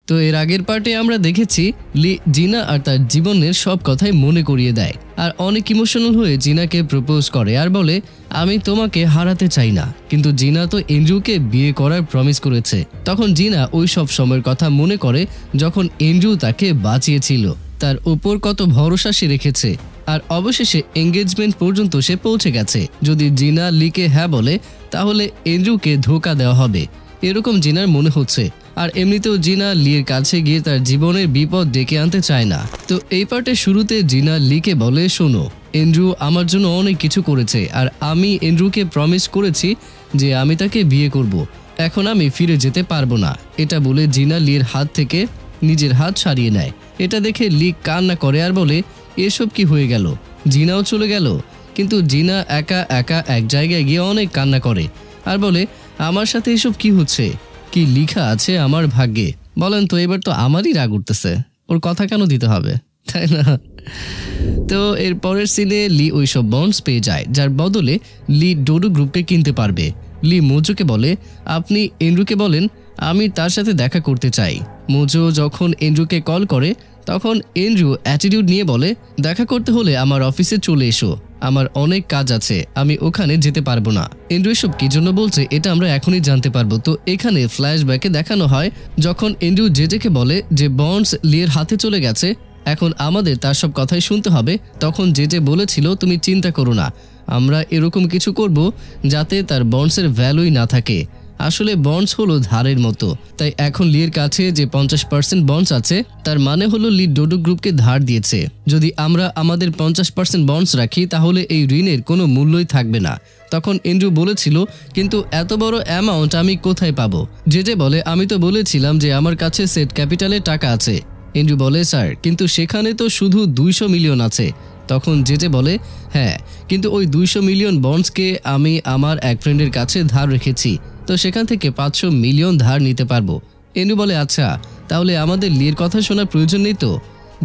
তো এর আগের পার্টে আমরা দেখেছি লি জিনা আর তার জীবনের সব কথাই মনে করিয়ে দেয় আর অনেক ইমোশনাল হয়ে জিনাকে প্রপোজ করে আর বলে আমি তোমাকে হারাতে চাই না, কিন্তু জিনা তো এন্ড্রুকে বিয়ে করার প্রমিস করেছে। তখন জিনা ওই সব সময়ের কথা মনে করে যখন এন্ড্রু তাকে বাঁচিয়েছিল, তার উপর কত ভরসা সে রেখেছে আর অবশেষে এঙ্গেজমেন্ট পর্যন্ত সে পৌঁছে গেছে। যদি জিনা লিকে হ্যাঁ বলে তাহলে এন্ড্রুকে ধোঁকা দেওয়া হবে, এরকম জিনার মনে হচ্ছে। আর এমনিতেও জিনা লির কাছে গিয়ে তার জীবনের বিপদ ডেকে আনতে চায় না। তো এই পার্টের শুরুতে জিনা লিকে বলে শোনো, এন্ড্রু আমার জন্য অনেক কিছু করেছে আর আমি এন্ড্রুকে প্রমিস করেছি যে আমি তাকে বিয়ে করব, এখন আমি ফিরে যেতে পারবো না। এটা বলে জিনা লির হাত থেকে নিজের হাত ছাড়িয়ে নেয়। এটা দেখে লি কান্না করে আর বলে এসব কি হয়ে গেল, জিনাও চলে গেল। কিন্তু জিনা একা একা এক জায়গায় গিয়ে অনেক কান্না করে আর বলে আমার সাথে এসব কি হচ্ছে, কি লিখা আছে আমার ভাগ্যে। বলেন তো, এবার তো আমারই রাগ উঠতেছে, ওর কথা কেন দিতে হবে, তাই না? তো এর পরের সিনে লি ওইসব বন্ডস পেয়ে যায় যার বদলে লি ডোডো গ্রুপকে কিনতে পারবে। লি মোজোকে বলে আপনি এন্ড্রুকে বলেন আমি তার সাথে দেখা করতে চাই। মোজো যখন এন্ড্রুকে কল করে তখন এন্ড্রু অ্যাটিটিউড নিয়ে বলে দেখা করতে হলে আমার অফিসে চলে এসো, আমার অনেক কাজ আছে, আমি ওখানে যেতে পারবো না। এন্ড্রু এসব কি জন্য বলছে এটা আমরা এখনই জানতে পারবো। তো এখানে ফ্ল্যাশব্যাকে দেখানো হয় যখন এন্ড্রু জেজেকে বলে যে বন্ডস লিয়ের হাতে চলে গেছে, এখন আমাদের তার সব কথাই শুনতে হবে। তখন জেজে বলেছিল তুমি চিন্তা করো না, আমরা এরকম কিছু করব যাতে তার বন্ডসের ভ্যালুই না থাকে। আসলে বন্ডস হলো ধারের মতো, তাই এখন লির কাছে যে 50% বন্ডস আছে তার মানে হলো লি ডোডো গ্রুপকে ধার দিয়েছে। যদি আমরা আমাদের 50% বন্ডস রাখি তাহলে এই ঋণের কোনো মূল্যই থাকবে না। তখন এন্ড্রু বলেছিল কিন্তু এত বড় অ্যামাউন্ট আমি কোথায় পাবো? জেজে বলে আমি তো বলেছিলাম যে আমার কাছে সেট ক্যাপিটালে টাকা আছে। এন্ড্রু বলে স্যার কিন্তু সেখানে তো শুধু 200 মিলিয়ন আছে। তখন জেজে বলে হ্যাঁ, কিন্তু ওই 200 মিলিয়ন বন্ডসকে আমি আমার এক ফ্রেন্ডের কাছে ধার রেখেছি, তো সেখান থেকে 500 মিলিয়ন ধার নিতে পারবো। এন্ড্রু বলে আচ্ছা, তাহলে আমাদের লির কথা শোনার প্রয়োজন নেই তো?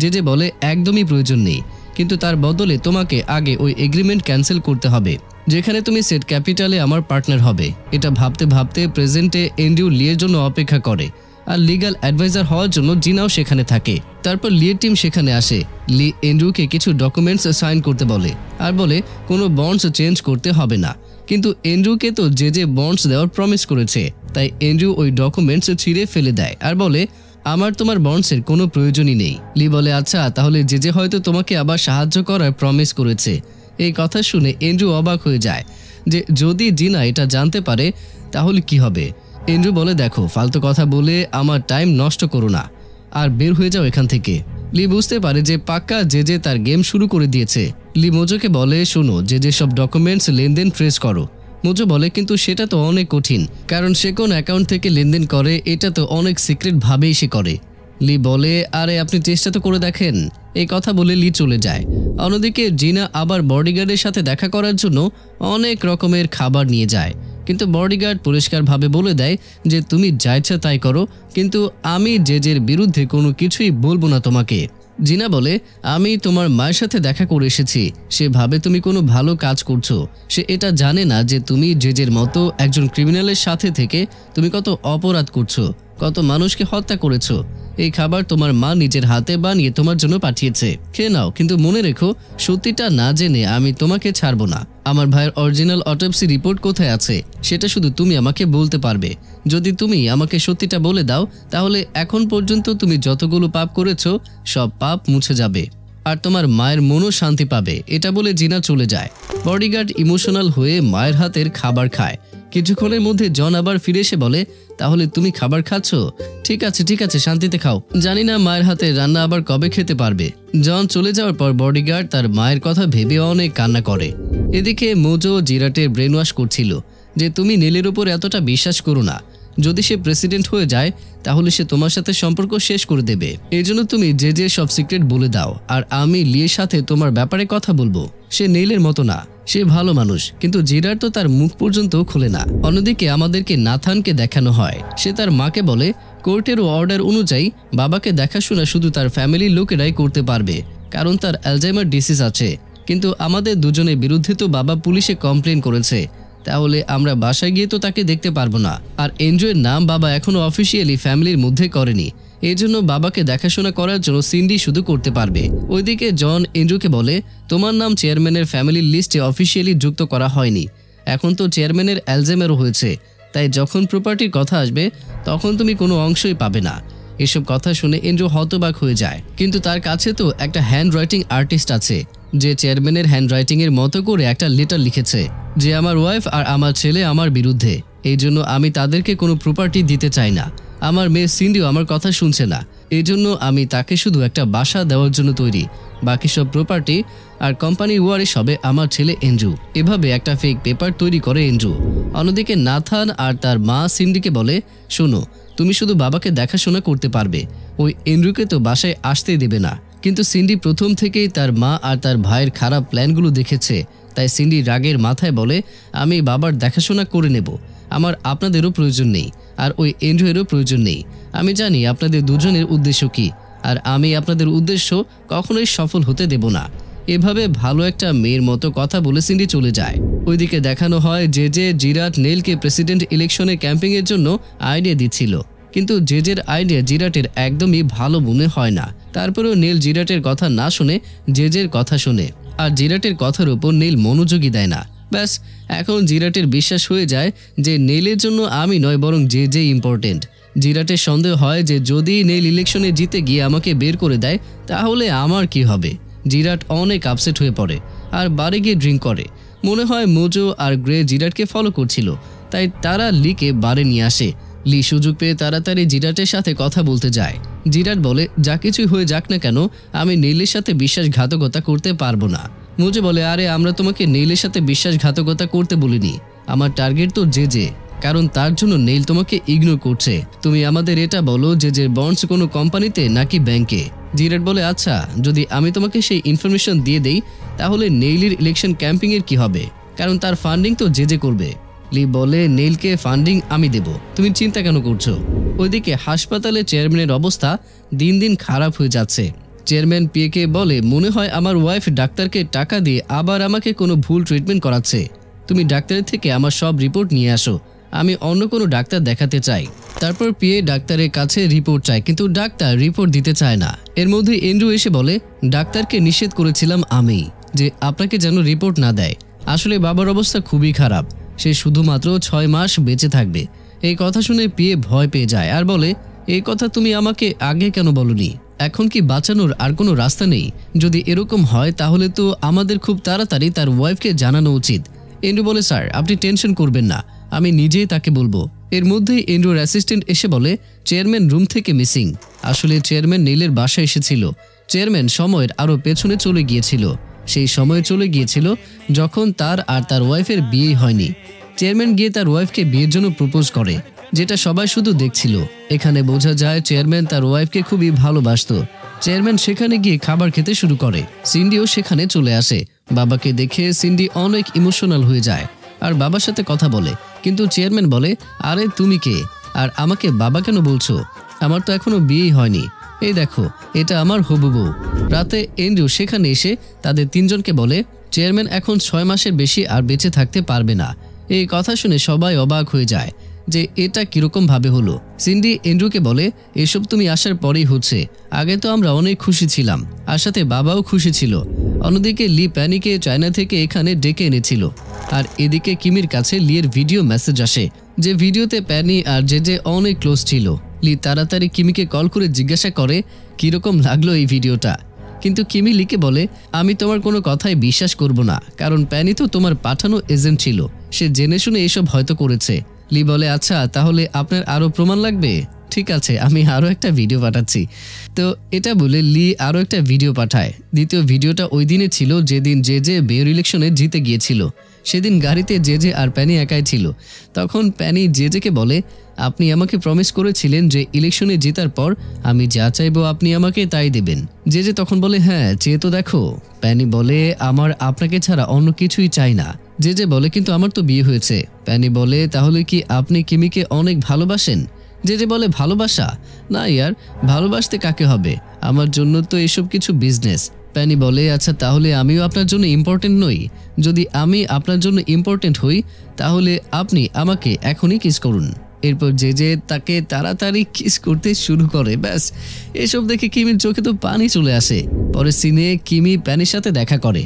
জেজে বলে একদমই প্রয়োজন নেই, কিন্তু তার বদলে তোমাকে আগে ওই এগ্রিমেন্ট ক্যান্সেল করতে হবে যেখানে তুমি সেট ক্যাপিটালে আমার পার্টনার হবে। এটা ভাবতে ভাবতে প্রেজেন্টে এন্ড্রু লিয়ের জন্য অপেক্ষা করে আর লিগ্যাল অ্যাডভাইজার হওয়ার জন্য জিনাও সেখানে থাকে। তারপর লিয়ের টিম সেখানে আসে। লি এন্ড্রুকে কিছু ডকুমেন্টস সাইন করতে বলে আর বলে কোনো বন্ডস চেঞ্জ করতে হবে না, কিন্তু এন্ড্রুকে তো যে বন্ডস দেওয়ার প্রমিস করেছে, তাই এন্ড্রু ওই ডকুমেন্টস ছিঁড়ে ফেলে দেয় আর বলে আমার তোমার বন্ডসের কোনো প্রয়োজনই নেই। লি বলে আচ্ছা, তাহলে যে হয়তো তোমাকে আবার সাহায্য করার প্রমিস করেছে। এই কথা শুনে এন্ড্রু অবাক হয়ে যায় যে যদি জিনা এটা জানতে পারে তাহলে কি হবে। এন্ড্রু বলে দেখো, ফালতু কথা বলে আমার টাইম নষ্ট করো না আর বের হয়ে যাও এখান থেকে। লি বুঝতে পারে যে পাক্কা যে তার গেম শুরু করে দিয়েছে। লি মোজোকে বলে শোনো, যে সব ডকুমেন্টস লেনদেন ট্রেস করো। মোজো বলে কিন্তু সেটা তো অনেক কঠিন, কারণ সে কোন অ্যাকাউন্ট থেকে লেনদেন করে এটা তো অনেক সিক্রেট ভাবেই সে করে। লি বলে আরে আপনি চেষ্টা তো করে দেখেন। এই কথা বলে লি চলে যায়। অন্যদিকে জিনা আবার বডিগার্ডের সাথে দেখা করার জন্য অনেক রকমের খাবার নিয়ে যায়, কিন্তু বডিগার্ড পরিষ্কারভাবে বলে দেয় যে তুমি যা ইচ্ছা তাই করো, কিন্তু আমি জেজের বিরুদ্ধে কোনো কিছুই বলবো না তোমাকে। জিনা বলে আমি তোমার মায়ের সাথে দেখা করে এসেছি, সে ভাবে তুমি কোনো ভালো কাজ করছো। সে এটা জানে না যে তুমি জেজের মতো একজন ক্রিমিনালের সাথে থেকে তুমি কত অপরাধ করছো, কত মানুষকে হত্যা করেছো। এই খাবার তোমার মা নিজের হাতে বানিয়ে তোমার জন্য পাঠিয়েছে, খেয়ে নাও, কিন্তু মনে রেখো সত্যিটা না জেনে আমি তোমাকে ছাড়বো না। আমার ভাইয়ের অরিজিনাল অটোপসি রিপোর্ট কোথায় আছে সেটা শুধু তুমি আমাকে বলতে পারবে। যদি তুমি আমাকে সত্যিটা বলে দাও তাহলে এখন পর্যন্ত তুমি যতগুলো পাপ করেছো সব পাপ মুছে যাবে আর তোমার মায়ের মনও শান্তি পাবে। এটা বলে জিনা চলে যায়। বডিগার্ড ইমোশনাল হয়ে মায়ের হাতের খাবার খায়। কিছুক্ষণের মধ্যে জন আবার ফিরে এসে বলে তাহলে তুমি খাবার খাচ্ছ? ঠিক আছে শান্তিতে খাও, জানি না মায়ের হাতে রান্না আবার কবে খেতে পারবে। জন চলে যাওয়ার পর বডিগার্ড তার মায়ের কথা ভেবে অনেক কান্না করে। এদিকে মোজো জিরাটের ব্রেন ওয়াশ করছিল যে তুমি নীলের উপর এতটা বিশ্বাস করো না, যদি সে প্রেসিডেন্ট হয়ে যায় তাহলে সে তোমার সাথে সম্পর্ক শেষ করে দেবে। এই জন্য তুমি যে সব সিক্রেট বলে দাও আর আমি লিয়ের সাথে তোমার ব্যাপারে কথা বলবো। সে নীলের মতো না, সে ভালো মানুষ, কিন্তু জিরাট তো তার মুখ পর্যন্ত খোলে না। অন্যদিকে আমাদেরকে নাথানকে দেখানো হয়, সে তার মাকে বলে কোর্টের অর্ডার অনুযায়ী বাবাকে দেখাশোনা শুধু তার ফ্যামিলির লোকেরাই করতে পারবে, কারণ তার অ্যালজাইমার ডিসিজ আছে। কিন্তু আমাদের দুজনের বিরুদ্ধে তো বাবা পুলিশে কমপ্লেন করেছে, তাহলে আমরা বাসায় গিয়ে তো তাকে দেখতে পারবো না। আর এনজয়ের নাম বাবা এখনো অফিসিয়ালি ফ্যামিলির মধ্যে করেনি, এই জন্য বাবাকে দেখাশোনা করার জন্য সিন্ডি শুধু করতে পারবে। ওইদিকে জন এন্ড্রুকে বলে, তোমার নাম চেয়ারম্যানের ফ্যামিলির লিস্টে অফিসিয়ালি যুক্ত করা হয়নি। এখন তো চেয়ারম্যানের অ্যালজাইমারও হয়েছে, তাই যখন প্রপার্টির কথা আসবে তখন তুমি কোনো অংশই পাবে না। এসব কথা শুনে এন্ড্রু হতবাক হয়ে যায়, কিন্তু তার কাছে তো একটা হ্যান্ড রাইটিং আর্টিস্ট আছে যে চেয়ারম্যানের হ্যান্ড রাইটিংয়ের মতো করে একটা লেটার লিখেছে যে আমার ওয়াইফ আর আমার ছেলে আমার বিরুদ্ধে, এই জন্য আমি তাদেরকে কোনো প্রপার্টি দিতে চাই না। আমার মেয়ে সিন্ডিও আমার কথা শুনছে না, এই জন্য আমি তাকে শুধু একটা বাসা দেওয়ার জন্য তৈরি, বাকি সব প্রপার্টি আর কোম্পানির ওয়ারিশ হবে আমার ছেলে এন্ড্রু। এভাবে একটা ফেক পেপার তৈরি করে এন্ড্রু। অন্যদিকে নাথান আর তার মা সিন্ডিকে বলে, শোনো, তুমি শুধু বাবাকে দেখাশোনা করতে পারবে, ওই এন্ড্রুকে তো বাসায় আসতেই দেবে না। কিন্তু সিন্ডি প্রথম থেকেই তার মা আর তার ভাইয়ের খারাপ প্ল্যানগুলো দেখেছে, তাই সিন্ডি রাগের মাথায় বলে, আমি বাবার দেখাশোনা করে নেব, আমার আপনাদেরও প্রয়োজন নেই আর ওই এন্ড্রুয়েরও প্রয়োজন নেই। আমি জানি আপনাদের দুজনের উদ্দেশ্য কি, আর আমি আপনাদের উদ্দেশ্য কখনোই সফল হতে দেব না। এভাবে ভালো একটা মেয়ের মতো কথা বলে সিন্ডি চলে যায়। ওইদিকে দেখানো হয় যে জিরাট নেলকে প্রেসিডেন্ট ইলেকশনে ক্যাম্পেইনের জন্য আইডিয়া দিচ্ছিল, কিন্তু জেজের আইডিয়া জিরাটের একদমই ভালো মনে হয় না। তারপরেও নীল জিরাটের কথা না শুনে জেজের কথা শুনে, আর জিরাটের কথার উপর নীল মনোযোগী দেয় না। ব্যাস, এখন জিরাটের বিশ্বাস হয়ে যায় যে নীলের জন্য আমি নয় বরং জেজে ইম্পর্টেন্ট। জিরাটের সন্দেহ হয় যে যদি নীল ইলেকশনে জিতে গিয়ে আমাকে বের করে দেয় তাহলে আমার কি হবে। জিরাট অনেক আপসেট হয়ে পড়ে আর বারে গিয়ে ড্রিঙ্ক করে। মনে হয় মোজো আর গ্রে জিরাটকে ফলো করছিল, তাই তারা লিকে বারে নিয়ে আসে। লি সুযোগ পেয়ে তাড়াতাড়ি জিরাটের সাথে কথা বলতে যায়। জিরাট বলে, যা কিছুই হয়ে যাক না কেন আমি নীলের সাথে বিশ্বাসঘাতকতা করতে পারবো না। মোজো বলে, আরে আমরা তোমাকে নীলের সাথে বিশ্বাসঘাতকতা করতে বলিনি, আমার টার্গেট তো জেজে, কারণ তার জন্য নীল তোমাকে ইগনোর করছে। তুমি আমাদের এটা বলো যে বন্ডস কোনো কোম্পানিতে নাকি ব্যাংকে। জিরাট বলে, আচ্ছা যদি আমি তোমাকে সেই ইনফরমেশন দিয়ে দেই তাহলে নীলের ইলেকশন ক্যাম্পেইনের কি হবে, কারণ তার ফান্ডিং তো জেজে করবে। লি বলে, নীলকে ফান্ডিং আমি দেব, তুমি চিন্তা কেন করছো। ওইদিকে হাসপাতালে চেয়ারম্যানের অবস্থা দিন দিন খারাপ হয়ে যাচ্ছে। চেয়ারম্যান পিএকে বলে, মনে হয় আমার ওয়াইফ ডাক্তারকে টাকা দিয়ে আবার আমাকে কোনো ভুল ট্রিটমেন্ট করাচ্ছে। তুমি ডাক্তারের থেকে আমার সব রিপোর্ট নিয়ে আসো, আমি অন্য কোনো ডাক্তার দেখাতে চাই। তারপর পিএ ডাক্তারের কাছে রিপোর্ট চায়, কিন্তু ডাক্তার রিপোর্ট দিতে চায় না। এর মধ্যে এন্ড্রু এসে বলে, ডাক্তারকে নিষেধ করেছিলাম আমি যে আপনাকে যেন রিপোর্ট না দেয়, আসলে বাবার অবস্থা খুবই খারাপ, সে শুধুমাত্র 6 মাস বেঁচে থাকবে। এই কথা শুনে পিএ ভয় পেয়ে যায় আর বলে, এই কথা তুমি আমাকে আগে কেন বলনি? এখন কি বাঁচানোর আর কোনো রাস্তা নেই? যদি এরকম হয় তাহলে তো আমাদের খুব তাড়াতাড়ি তার ওয়াইফকে জানানো উচিত। এন্ড্রু বলে, স্যার আপনি টেনশন করবেন না, আমি নিজেই তাকে বলবো। এর মধ্যেই এন্ড্রুর অ্যাসিস্ট্যান্ট এসে বলে, চেয়ারম্যান রুম থেকে মিসিং। আসলে চেয়ারম্যান নীলের বাসায় এসেছিল। চেয়ারম্যান সময়ের আরও পেছনে চলে গিয়েছিল, সেই সময় চলে গিয়েছিল যখন তার আর তার ওয়াইফের বিয়ে হয়নি। চেয়ারম্যান গিয়ে তার ওয়াইফকে বিয়ের জন্য প্রপোজ করে, যেটা সবাই শুধু দেখছিল। এখানে বোঝা যায় চেয়ারম্যান তার ওয়াইফকে খুবই ভালোবাসতো। চেয়ারম্যান সেখানে গিয়ে খাবার খেতে শুরু করে। সিন্ডিও সেখানে চলে আসে। বাবাকে দেখে সিন্ডি অনেক ইমোশনাল হয়ে যায় আর বাবার সাথে কথা বলে, কিন্তু চেয়ারম্যান বলে, আরে তুমি কে আর আমাকে বাবা কেন বলছো? আমার তো এখনো বিয়েই হয়নি, এই দেখো এটা আমার হবু বউ। রাতে এন্ড্রু সেখানে এসে তাদের তিনজনকে বলে, চেয়ারম্যান এখন 6 মাসের বেশি আর বেঁচে থাকতে পারবে না। এই কথা শুনে সবাই অবাক হয়ে যায় যে এটা কিরকম ভাবে হলো। সিন্ডি এন্ড্রুকে বলে, এসব তুমি আসার পরেই হচ্ছে, আগে তো আমরা অনেক খুশি ছিলাম আর সাথে বাবাও খুশি ছিল। অন্যদিকে লি প্যানিকে চায়না থেকে এখানে ডেকে এনেছিল, আর এদিকে কিমির কাছে লিয়ের ভিডিও মেসেজ আসে, যে ভিডিওতে প্যানি আর জেজে অনেক ক্লোজ ছিল। লি তাড়াতাড়ি কিমিকে কল করে জিজ্ঞাসা করে কিরকম লাগলো এই ভিডিওটা, কিন্তু কিমি লিকে বলে, আমি তোমার কোনো কথাই বিশ্বাস করব না, কারণ প্যানি তো তোমার পাঠানো এজেন্ট ছিল, সে জেনে শুনে এসব হয়তো করেছে। লি বলে, আচ্ছা তাহলে আপনার আরও প্রমাণ লাগবে? ঠিক আছে, আমি আরও একটা ভিডিও পাঠাচ্ছি। তো এটা বলে লি আরও একটা ভিডিও পাঠায়। দ্বিতীয় ভিডিওটা ওই দিনে ছিল যেদিন জেজে মেয়র ইলেকশনে জিতে গিয়েছিল। সেদিন গাড়িতে জেজে আর প্যানি একাই ছিল। তখন প্যানি জেজেকে বলে, আপনি আমাকে প্রমিস করেছিলেন যে ইলেকশনে জেতার পর আমি যা চাইবো আপনি আমাকে তাই দেবেন। জেজে তখন বলে, হ্যাঁ চেয়ে তো দেখো। প্যানি বলে, আমার আপনাকে ছাড়া অন্য কিছুই চাই না। জেজে বলে, কিন্তু আমার তো বিয়ে হয়েছে। প্যানি বলে, তাহলে কি আপনি কিমিকে অনেক ভালোবাসেন? জেজে বলে, ভালোবাসা না ইয়ার, ভালোবাসতে কাকে হবে, আমার জন্য তো এসব কিছু বিজনেস। প্যানি বলে, আচ্ছা তাহলে আমিও আপনার জন্য ইম্পর্টেন্ট নই? যদি আমি আপনার জন্য ইম্পর্টেন্ট হই তাহলে আপনি আমাকে এখনই কিস করুন। এরপর যে তাকে তাড়াতাড়ি কিস করতে শুরু করে। ব্যাস, এসব দেখে কিমির চোখে তো পানি চলে আসে। পরের সিনে কিমি প্যানির সাথে দেখা করে।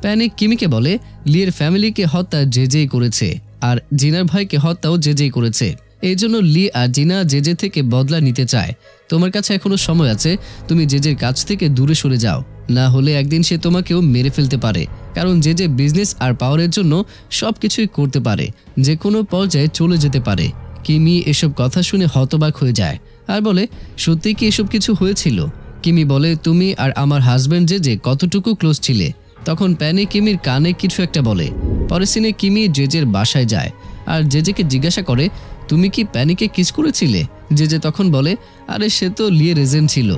প্যানি কিমিকে বলে লির ফ্যামিলিকে হত্যা জেজেই করেছে, আর জিনার ভাইকে হত্যাও জেজেই করেছে। এই জন্য লি আর জিনা জেজে থেকে বদলা নিতে চায়। তোমার কাছে এখনো সময় আছে, তুমি জেজের কাছ থেকে দূরে সরে যাও, না হলে একদিন সে তোমাকেও মেরে ফেলতে পারে। কারণ জেজে বিজনেস আর পাওয়ারের জন্য সবকিছুই করতে পারে, যে কোনো পর্যায়ে চলে যেতে পারে। কিমি এসব কথা শুনে হতবাক হয়ে যায় আর বলে, সত্যি কি এসব কিছু হয়েছিল? কিমি বলে, তুমি আর আমার হাজব্যান্ড জেজে কতটুকু ক্লোজ ছিলে? তখন প্যানি কিমির কানে কিছু একটা বলে। পরের সিনে কিমি জেজের বাসায় যায় আর জেজেকে জিজ্ঞাসা করে, তুমি কি প্যানিকে কিস করেছিলে? জেজে তখন বলে, আরে সে তো লিয়ের এজেন্ট ছিল,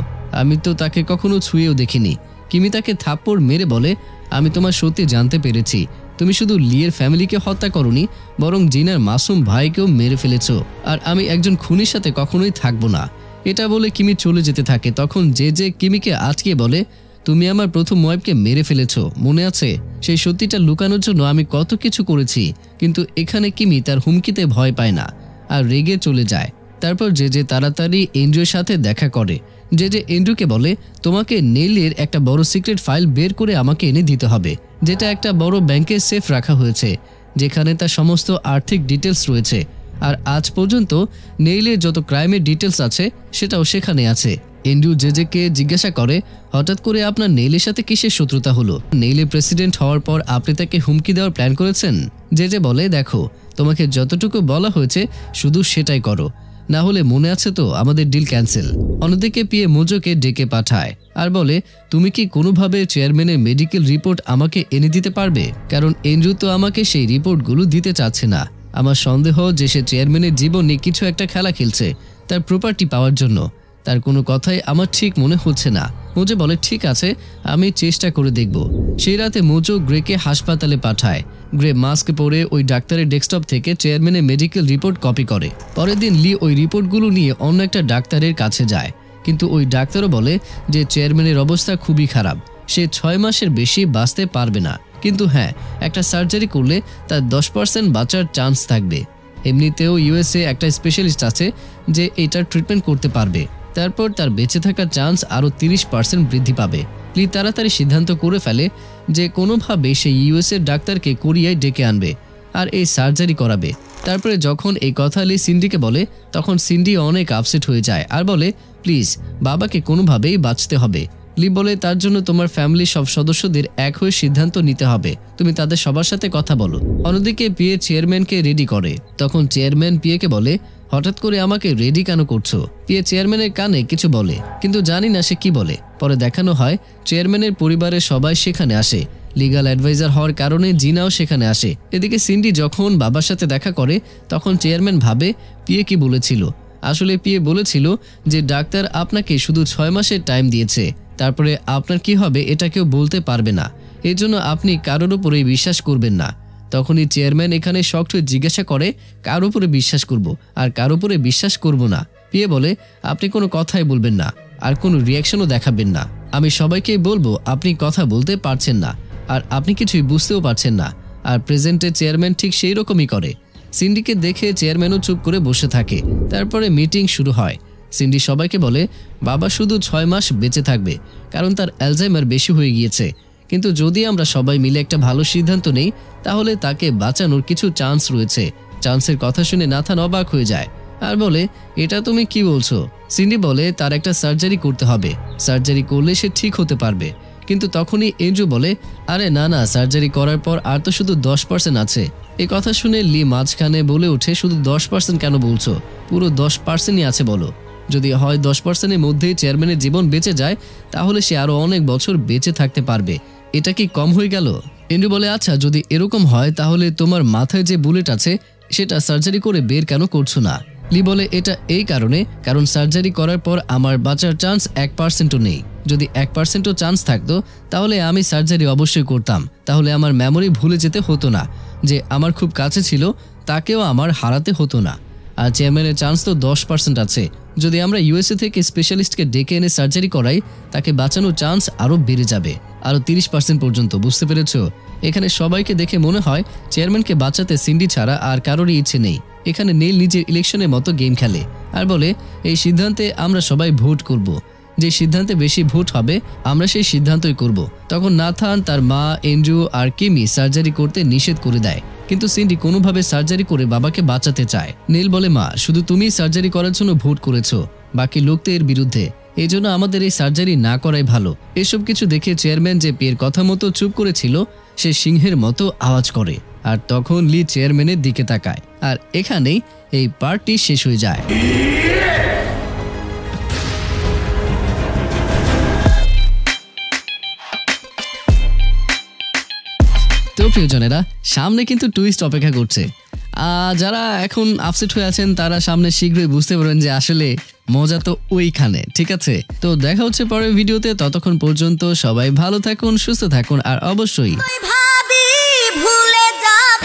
আমি তো তাকে কখনো ছুঁয়েও দেখিনি। কিমি তাকে থাপ্পড় মেরে বলে, আমি তোমার সত্যি জানতে পেরেছি, তুমি শুধু লিয়ের ফ্যামিলিকে হত্যা করনি, বরং জিনার মাসুম ভাইকেও মেরে ফেলেছ, আর আমি একজন খুনির সাথে কখনোই থাকবো না। এটা বলে কিমি চলে যেতে থাকে। তখন জেজে কিমিকে আটকে বলে, তুমি আমার প্রথম ওয়াইফকে মেরে ফেলেছ, মনে আছে? সেই সত্যিটা লুকানোর জন্য আমি কত কিছু করেছি। কিন্তু এখানে কিমি তার হুমকিতে ভয় পায় না আর রেগে চলে যায়। তারপর জেজে তাড়াতাড়ি এন্ড্রুর সাথে দেখা করে। জেজে এন্ড্রুকে বলে, তোমাকে নেইলের একটা বড় সিক্রেট ফাইল বের করে আমাকে এনে দিতে হবে, যেটা একটা বড় ব্যাংকে সেফ রাখা হয়েছে, যেখানে তার সমস্ত আর্থিক ডিটেলস রয়েছে। আর আজ পর্যন্ত নেইলের যত ক্রাইমের ডিটেলস আছে সেটাও সেখানে আছে। এন্ড্রু জেজেকে জিজ্ঞাসা করে, হঠাৎ করে আপনার নেইলের সাথে কিসের শত্রুতা হলো? নেইলের প্রেসিডেন্ট হওয়ার পর আপনি তাকে হুমকি দেওয়ার প্ল্যান করেছেন? জেজে বলে, দেখো, তোমাকে যতটুকু বলা হয়েছে শুধু সেটাই করো, না হলে মনে আছে তো আমাদের ডিল ক্যান্সেল। অন্যদিকে পিয়ে মোজোকে ডেকে পাঠায় আর বলে, তুমি কি কোনোভাবে চেয়ারম্যানের মেডিকেল রিপোর্ট আমাকে এনে দিতে পারবে? কারণ এন্ড্রু তো আমাকে সেই রিপোর্টগুলো দিতে চাচ্ছে না। আমার সন্দেহ যে সে চেয়ারম্যানের জীবনে কিছু একটা খেলা খেলছে তার প্রপার্টি পাওয়ার জন্য। তার কোনো কথাই আমার ঠিক মনে হচ্ছে না। মোজো বলে, ঠিক আছে, আমি চেষ্টা করে দেখব। সেই রাতে মোজো গ্রেকে হাসপাতালে পাঠায়। গ্রে মাস্ক পরে ওই ডাক্তারের ডেস্কটপ থেকে চেয়ারম্যানের মেডিকেল রিপোর্ট কপি করে। পরের দিন লি ওই রিপোর্টগুলো নিয়ে অন্য একটা ডাক্তারের কাছে যায়, কিন্তু ওই ডাক্তারও বলে যে চেয়ারম্যানের অবস্থা খুবই খারাপ, সে 6 মাসের বেশি বাঁচতে পারবে না। কিন্তু হ্যাঁ, একটা সার্জারি করলে তার 10% বাঁচার চান্স থাকবে। এমনিতেও ইউএসএ একটা স্পেশালিস্ট আছে যে এটার ট্রিটমেন্ট করতে পারবে। তারপর তার বেঁচে থাকার চান্স আরও 30% বৃদ্ধি পাবে। লি তাড়াতাড়ি সিদ্ধান্ত করে ফেলে যে কোনোভাবে সে ইউএসএ ডাক্তারকে কোরিয়ায় ডেকে আনবে আর এই সার্জারি করাবে। তারপরে যখন এই কথা লি সিন্ডিকে বলে, তখন সিন্ডি অনেক আপসেট হয়ে যায় আর বলে, প্লিজ বাবাকে কোনোভাবেই বাঁচতে হবে। লি বলে, তার জন্য তোমার ফ্যামিলির সব সদস্যদের এক হয়ে সিদ্ধান্ত নিতে হবে, তুমি তাদের সবার সাথে কথা বলো। অন্যদিকে পিয়ে চেয়ারম্যানকে রেডি করে। তখন চেয়ারম্যান পিয়েকে বলে, হঠাৎ করে আমাকে রেডি কেন করছো? পিয়ে চেয়ারম্যানের কানে কিছু বলে, কিন্তু জানি না সে কি বলে। পরে দেখানো হয় চেয়ারম্যানের পরিবারের সবাই সেখানে আসে। লিগ্যাল অ্যাডভাইজার হওয়ার কারণে জিনাও সেখানে আসে। এদিকে সিন্ডি যখন বাবার সাথে দেখা করে তখন চেয়ারম্যান ভাবে পিয়ে কি বলেছিল। আসলে পিয়ে বলেছিল যে ডাক্তার আপনাকে শুধু 6 মাসের টাইম দিয়েছে, তারপরে আপনার কি হবে এটা কেউ বলতে পারবে না, এই জন্য আপনি কারোর উপরেই বিশ্বাস করবেন না। তখনই চেয়ারম্যান এখানে শক্ট হয়ে জিজ্ঞাসা করে, কার উপরে বিশ্বাস করব আর কার উপরে বিশ্বাস করব না? পিয়ে বলে, আপনি কোনো কথাই বলবেন না আর কোনো রিয়াকশনও দেখাবেন না। আমি সবাইকে বলবো আপনি কথা বলতে পারছেন না আর আপনি কিছুই বুঝতেও পারছেন না। আর প্রেজেন্টে চেয়ারম্যান ঠিক সেই রকমই করে। সিন্ডিকে দেখে চেয়ারম্যানও চুপ করে বসে থাকে। তারপরে মিটিং শুরু হয়। সিন্ডি সবাইকে বলে, বাবা শুধু 6 মাস বেঁচে থাকবে, কারণ তার অ্যালজাইমার বেশি হয়ে গিয়েছে। কিন্তু যদি আমরা সবাই মিলে একটা ভালো সিদ্ধান্ত নেই তাহলে তাকে বাঁচানোর কিছু চান্স রয়েছে। চান্সের কথা শুনে নাথান অবাক হয়ে যায় আর বলে, এটা তুমি কি বলছো? সিন্ডি বলে, তার একটা সার্জারি করতে হবে, সার্জারি করলে সে ঠিক হতে পারবে। কিন্তু তখনই এন্ড্রু বলে, আরে না না, সার্জারি করার পর আর তো শুধু 10% আছে। এই কথা শুনে লি মাঝখানে বলে ওঠে, শুধু 10% কেন বলছো? পুরো 10%ই আছে বলো। যদি হয় 10%-এর মধ্যেই চেয়ারম্যানের জীবন বেঁচে যায় তাহলে সে আরো অনেক বছর বেঁচে থাকতে পারবে। এটা কি কম হয়ে গেল? এন্ড্রু বলে, আচ্ছা যদি এরকম হয় তাহলে তোমার মাথায় যে বুলেট আছে সেটা সার্জারি করে বের কেন করছো না? লি বলে, এটা এই কারণ সার্জারি করার পর আমার বাঁচার চান্স 1%ও নেই। যদি 1%ও চান্স থাকতো তাহলে আমি সার্জারি অবশ্যই করতাম, তাহলে আমার মেমোরি ভুলে যেতে হতো না, যে আমার খুব কাছে ছিল তাকেও আমার হারাতে হতো না। আর চেয়ারম্যানের চান্স তো 10% আছে। যদি আমরা ইউএসএ থেকে স্পেশালিস্টকে ডেকে এনে সার্জারি করাই তাকে বাঁচানোর চান্স আরও বেড়ে যাবে, আরও 30% পর্যন্ত। বুঝতে পেরেছো? এখানে সবাইকে দেখে মনে হয় চেয়ারম্যানকে বাঁচাতে সিন্ডি ছাড়া আর কারোরই ইচ্ছে নেই। এখানে নীল নিজের ইলেকশনের মতো গেম খেলে আর বলে এই সিদ্ধান্তে আমরা সবাই ভোট করব, যে সিদ্ধান্তে বেশি ভোট হবে আমরা সেই সিদ্ধান্তই করব। তখন নাথান, তার মা, এন্ড্রু আর কিমি সার্জারি করতে নিষেধ করে দেয়, কিন্তু সিন্ডি কোনোভাবে সার্জারি করে বাবাকে বাঁচাতে চায়। নীল বলে মা শুধু তুমি সার্জারি করার জন্য ভোট করেছো, বাকি লোক তো এর বিরুদ্ধে, এই জন্য আমাদের এই সার্জারি না করাই ভালো। এসব কিছু দেখে চেয়ারম্যান যে পেয়ের কথা মতো চুপ করেছিল সে সিংহের মতো আওয়াজ করে, আর তখন লি চেয়ারম্যানের দিকে তাকায়। আর এখানেই এই পার্টটি শেষ হয়ে যায়। তো প্রিয়জনেরা, সামনে কিন্তু টুইস্ট অপেক্ষা করছে। যারা এখন আপসেট হয়ে আছেন তারা সামনে শীঘ্রই বুঝতে পারবেন যে আসলে মজা তো ওইখানে। ঠিক আছে, তো দেখা হচ্ছে পরের ভিডিওতে। ততক্ষণ পর্যন্ত সবাই ভালো থাকুন, সুস্থ থাকুন, আর অবশ্যই ভাবি ভুলে যাব।